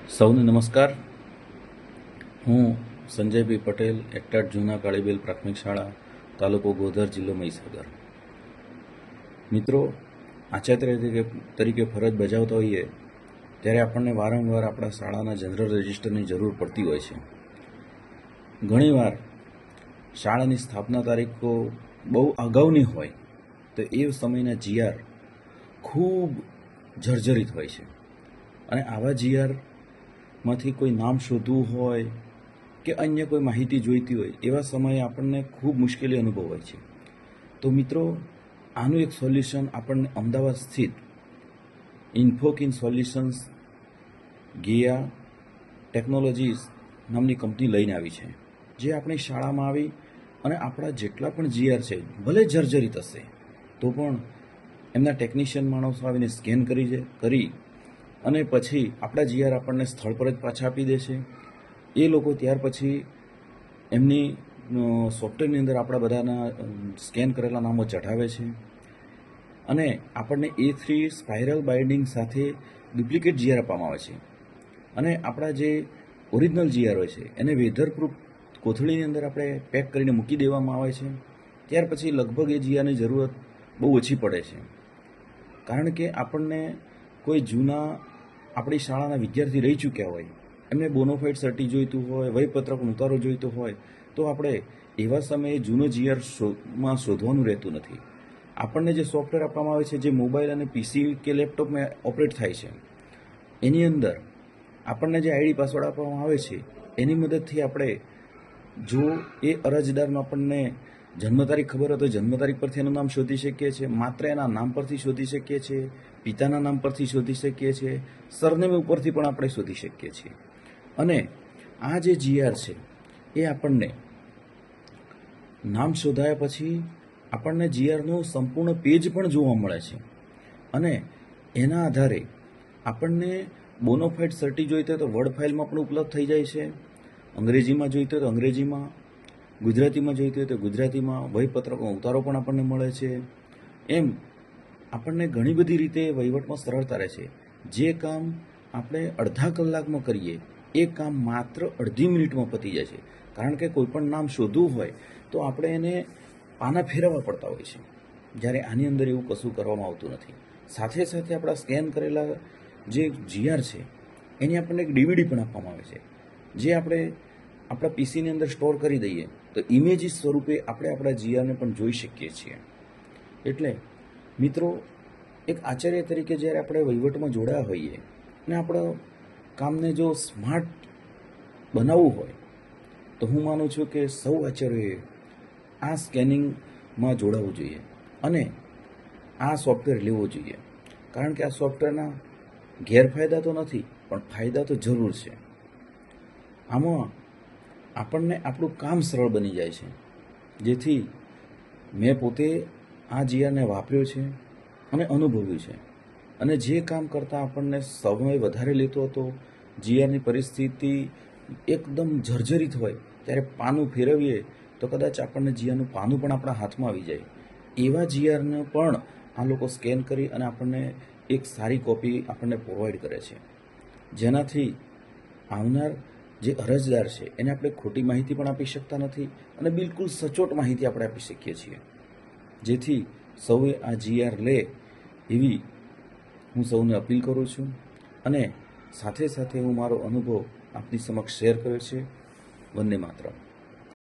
સૌને નમસ્કાર. હું સંજયભાઈ પટેલ, એકટાટ જૂના કાળીબેલ પ્રાથમિક શાળા, તાલુકો ગોધર, જિલ્લો મહીસાગર. મિત્રો, આચાર્ય તરીકે ફરજ બજાવતા હોઈએ ત્યારે આપણને વારંવાર આપણા શાળાના જનરલ રજિસ્ટરની જરૂર પડતી હોય છે. ઘણીવાર શાળાની સ્થાપના તારીખો બહુ અગાઉની હોય તો એ સમયના જીઆર ખૂબ જર્જરિત હોય છે અને આવા જીઆરમાંથી કોઈ નામ શોધવું હોય કે અન્ય કોઈ માહિતી જોઈતી હોય એવા સમયે આપણને ખૂબ મુશ્કેલી અનુભવાય છે. તો મિત્રો, આનું એક સોલ્યુશન આપણને અમદાવાદ સ્થિત ઇન્ફોકિન સોલ્યુશન્સ ગિયા ટેકનોલોજીસ નામની કંપની લઈને આવી છે, જે આપણી શાળામાં આવી અને આપણા જેટલા પણ જીઆર છે, ભલે જર્જરિત હશે તો પણ એમના ટેકનિશિયન માણસો આવીને સ્કેન કરી અને પછી આપણા જીઆર આપણને સ્થળ પર જ પાછા આપી દે છે. એ લોકો ત્યાર પછી એમની સોફ્ટવેરની અંદર આપણા બધાના સ્કેન કરેલા નામો ચઢાવે છે અને આપણને A3 સ્પાઇરલ બાઇન્ડિંગ સાથે ડુપ્લિકેટ જીઆર આપવામાં આવે છે અને આપણા જે ઓરિજિનલ જીઆર હોય છે એને વેધરપ્રૂફ કોથળીની અંદર આપણે પેક કરીને મૂકી દેવામાં આવે છે. ત્યાર પછી લગભગ એ જીઆરની જરૂરત બહુ ઓછી પડે છે, કારણ કે આપણને કોઈ જૂના આપણી શાળાના વિદ્યાર્થી રહી ચૂક્યા હોય, એમને બોનોફાઇડ સર્ટી જોઈતું હોય, વયપત્રકનો ઉતારો જોઈતો હોય તો આપણે એવા સમયે જૂનો જીઆર માં શોધવાનું રહેતું નથી. આપણને જે સોફ્ટવેર આપવામાં આવે છે, જે મોબાઈલ અને પીસી કે લેપટોપમાં ઓપરેટ થાય છે, એની અંદર આપણને જે આઈડી પાસવર્ડ આપવામાં આવે છે એની મદદથી આપણે જો એ અરજદારનો આપણને જન્મ તારીખ ખબર હોય તો જન્મ તારીખ પરથી એનું નામ શોધી શકીએ છીએ, માત્ર એના નામ પરથી શોધી શકીએ છીએ, પિતાના નામ પરથી શોધી શકીએ છીએ, સરનેમ ઉપરથી પણ આપણે શોધી શકીએ છીએ. અને આ જે જીઆર છે એ આપણને નામ શોધાયા પછી આપણને જીઆરનું સંપૂર્ણ પેજ પણ જોવા મળે છે અને એના આધારે આપણને બોનોફાઇડ સર્ટી જોઈતો હોય તો વર્ડ ફાઇલમાં પણ ઉપલબ્ધ થઈ જાય છે, અંગ્રેજીમાં જોઈતો હોય તો અંગ્રેજીમાં, ગુજરાતીમાં જોઈતું હોય તો ગુજરાતીમાં, વયપત્રકનો ઉતારો પણ આપણને મળે છે. એમ આપણને ઘણી બધી રીતે વહીવટમાં સરળતા રહે છે. જે કામ આપણે અડધા કલાકમાં કરીએ એ કામ માત્ર અડધી મિનિટમાં પતી જાય છે, કારણ કે કોઈ પણ નામ શોધવું હોય તો આપણે એને પાના ફેરવવા પડતા હોય છે, જ્યારે આની અંદર એવું કશું કરવામાં આવતું નથી. સાથે સાથે આપણા સ્કેન કરેલા જે જીઆર છે એની આપણને એક ડીવીડી પણ આપવામાં આવે છે, જે આપણે આપણા પીસીની અંદર સ્ટોર કરી દઈએ તો ઇમેજીસ સ્વરૂપે આપણે આપણા જીઆરને પણ જોઈ શકીએ છીએ. એટલે મિત્રો, એક આચાર્ય તરીકે જ્યારે આપણે વહીવટમાં જોડાયા હોઈએ અને આપણા કામને જો સ્માર્ટ બનાવવું હોય તો હું માનું છું કે સૌ આચાર્યોએ આ સ્કેનિંગમાં જોડાવવું જોઈએ અને આ સોફ્ટવેર લેવું જોઈએ, કારણ કે આ સોફ્ટવેરના ગેરફાયદા તો નથી પણ ફાયદા તો જરૂર છે. આમાં આપણને આપણું કામ સરળ બની જાય છે, જેથી મેં પોતે આ જીઆરને વાપર્યો છે અને અનુભવ્યું છે. અને જે કામ કરતાં આપણને સમય વધારે લેતો હતો, જીઆરની પરિસ્થિતિ એકદમ જર્જરિત હોય ત્યારે પાનું ફેરવીએ તો કદાચ આપણને જીઆરનું પાનું પણ આપણા હાથમાં આવી જાય, એવા જીઆરને પણ આ લોકો સ્કેન કરી અને આપણને એક સારી કોપી આપણને પ્રોવાઈડ કરે છે, જેનાથી આવનાર જે અરજદાર છે એને આપણે ખોટી માહિતી પણ આપી શકતા નથી અને બિલકુલ સચોટ માહિતી આપણે આપી શકીએ છીએ. જેથી સૌએ આ જીઆર લે એવી હું સૌને અપીલ કરું છું અને સાથે સાથે હું મારો અનુભવ આપની સમક્ષ શેર કર્યો છે. વંદે માતરમ.